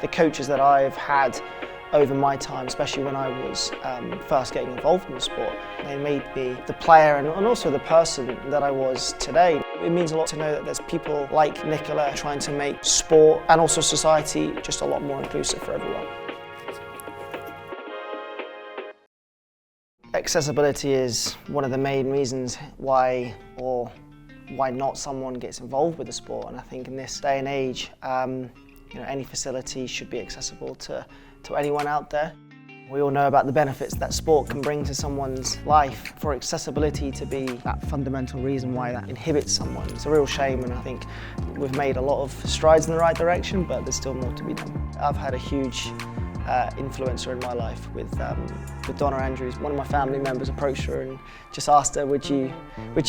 The coaches that I've had over my time, especially when I was first getting involved in the sport, they made me the player and also the person that I was today. It means a lot to know that there's people like Nichola trying to make sport and also society just a lot more inclusive for everyone. Accessibility is one of the main reasons why not someone gets involved with the sport, and I think in this day and age, any facility should be accessible to anyone out there. We all know about the benefits that sport can bring to someone's life. For accessibility to be that fundamental reason why that inhibits someone, it's a real shame, and I think we've made a lot of strides in the right direction, but there's still more to be done. I've had a huge influencer in my life with Donna Andrews. One of my family members approached her and just asked her, would you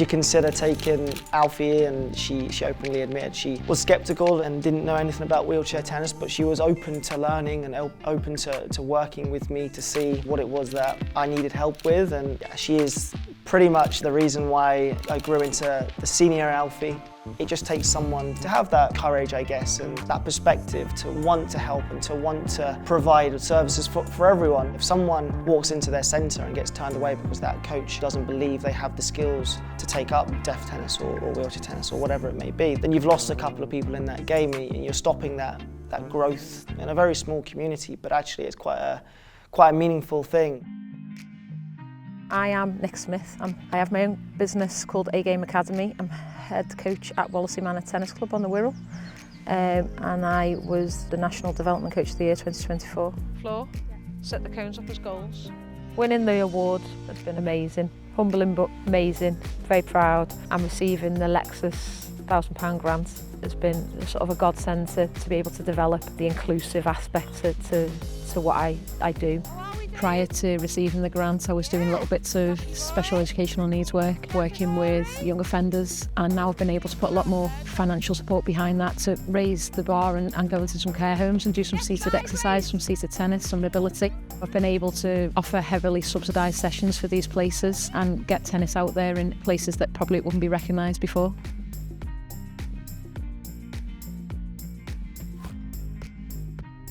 consider taking Alfie? And she openly admitted she was skeptical and didn't know anything about wheelchair tennis, but she was open to learning and open to working with me to see what it was that I needed help with. And she is pretty much the reason why I grew into the senior Alfie. It just takes someone to have that courage, I guess, and that perspective to want to help and to want to provide services for everyone. If someone walks into their centre and gets turned away because that coach doesn't believe they have the skills to take up deaf tennis or wheelchair tennis or whatever it may be, then you've lost a couple of people in that game and you're stopping that growth in a very small community, but actually it's quite a meaningful thing. I am Nichola Smith. I have my own business called A-Game Academy. I'm head coach at Wallasey Manor Tennis Club on the Wirral, and I was the National Development Coach of the Year 2024. Floor, set the cones up as goals. Winning the award has been amazing, humbling but amazing, very proud. I'm receiving the Lexus £1,000 grant. It's been sort of a godsend to be able to develop the inclusive aspect to what I do. Prior to receiving the grant, I was doing little bits of special educational needs work, working with young offenders, and now I've been able to put a lot more financial support behind that to raise the bar and go into some care homes and do some seated exercise, some seated tennis, some mobility. I've been able to offer heavily subsidised sessions for these places and get tennis out there in places that probably wouldn't be recognised before.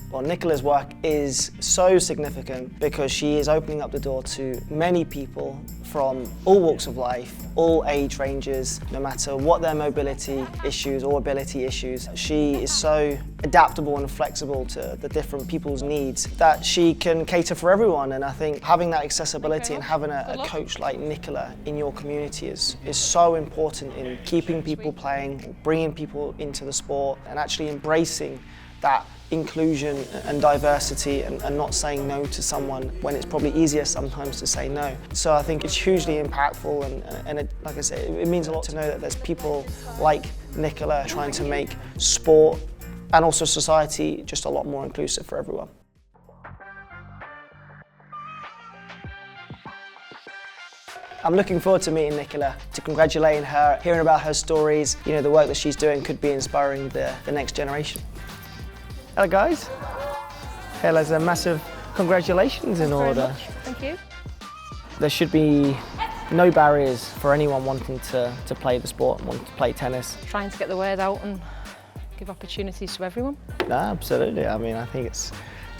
Well, Nichola's work is so significant because she is opening up the door to many people from all walks of life, all age ranges, no matter what their mobility issues or ability issues. She is so adaptable and flexible to the different people's needs that she can cater for everyone. And I think having that accessibility and having a coach like Nichola in your community is so important in keeping people playing, bringing people into the sport and actually embracing that inclusion and diversity and not saying no to someone when it's probably easier sometimes to say no. So I think it's hugely impactful and it, like I said, it means a lot to know that there's people like Nichola trying to make sport and also society just a lot more inclusive for everyone. I'm looking forward to meeting Nichola, to congratulating her, hearing about her stories. You know, the work that she's doing could be inspiring the next generation. Hello guys. There's a massive congratulations in order. Thank you. There should be no barriers for anyone wanting to play the sport, wanting to play tennis. Trying to get the word out and give opportunities to everyone. No, absolutely. I mean, I think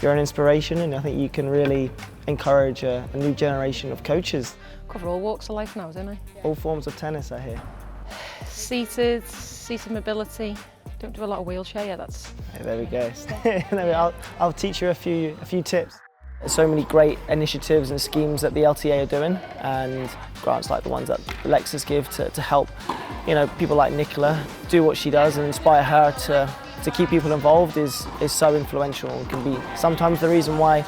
you're an inspiration and I think you can really encourage a new generation of coaches. Cover all walks of life now, don't I? All forms of tennis, I hear. Seated mobility. Don't do a lot of wheelchair, yeah, that's... Hey, there we go. I'll teach you a few tips. There's so many great initiatives and schemes that the LTA are doing, and grants like the ones that Lexus give to help, people like Nichola do what she does and inspire her to keep people involved is so influential and can be sometimes the reason why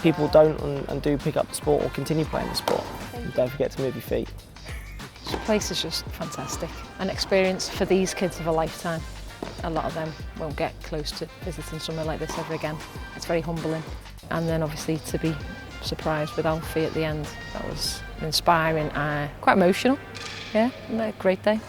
people don't and do pick up the sport or continue playing the sport. And don't forget to move your feet. This place is just fantastic. An experience for these kids of a lifetime. A lot of them won't get close to visiting somewhere like this ever again. It's very humbling. And then obviously to be surprised with Alfie at the end, that was inspiring, quite emotional. Yeah, a great day.